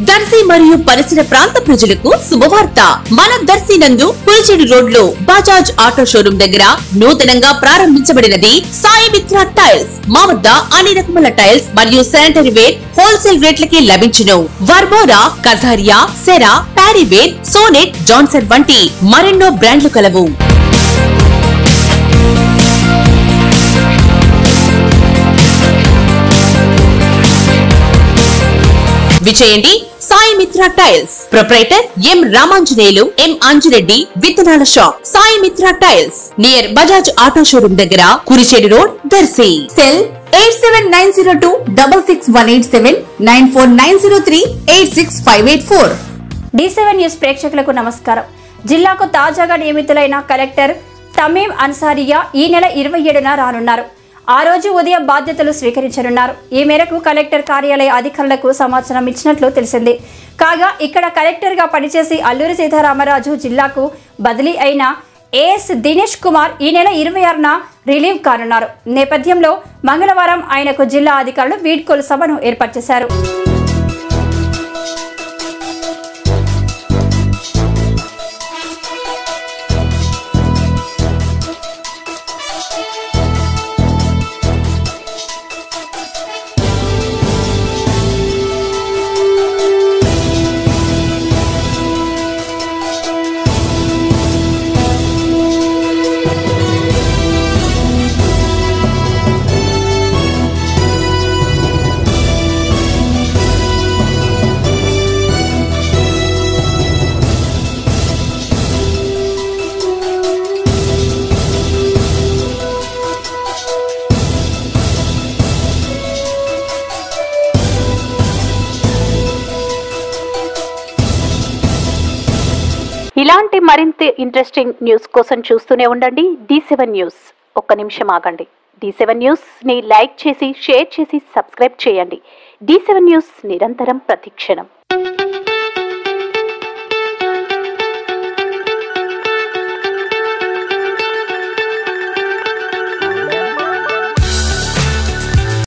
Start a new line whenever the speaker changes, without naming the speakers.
దర్శి మరియు పరిసర ప్రాంత ప్రజలకు శుభవార్త. మన దర్శి నందు పులిచెడు రోడ్ లో బజాజ్ ఆటో షోరూమ్ దగ్గర నూతనంగా ప్రారంభించబడినది సాయి మిత్ర టైల్స్. మా వద్ద అన్ని రకముల టైల్స్ మరియు శానిటరీ వేర్ హోల్సేల్ రేట్లకి లభించును. వర్మోరా, కథారియా, సెరా, ప్యారీవేర్, సోనెట్, జాన్సన్ వంటి మరెన్నో బ్రాండ్లు కలవు. విజయండి Sai Mitra tiles. Proprietor M Ramanjaneyulu, M Anji Reddy, విత్తనాల shop. Sai Mitra tiles near Bajaj auto showroom దగ్గర, Kurichedu road, Darsi. Cell 8790266187 9490386584.
D7 news ప్రేక్షకులకు నమస్కారం. జిల్లాకు తాజాగా నియమితులైన కలెక్టర్ తమీం అన్సారియా ఈ నెల 27న రానున్నారు. ఆ రోజు ఉదయం బాధ్యతలు స్వీకరించనున్నారు. ఈ మేరకు కలెక్టర్ కార్యాలయ అధికారులకు సమాచారం ఇచ్చినట్లు తెలిసింది. కాగా ఇక్కడ కలెక్టర్గా పనిచేసి అల్లూరి సీతారామరాజు జిల్లాకు బదిలీ అయిన ఏఎస్ దినేష్ కుమార్ ఈ నెల 26న రిలీవ్ కానున్నారు. నేపథ్యంలో మంగళవారం ఆయనకు జిల్లా అధికారులు వీడ్కోలు సభను ఏర్పాటు చేశారు.
ఇలాంటి మరింత ఇంట్రెస్టింగ్ న్యూస్ కోసం చూస్తూనే ఉండండి D7 న్యూస్. ఒక్క నిమిషం ఆగండి. D7 న్యూస్ ని లైక్ చేసి, షేర్ చేసి, సబ్స్క్రైబ్ చేయండి. D7 న్యూస్ నిరంతరం ప్రతిక్షణం.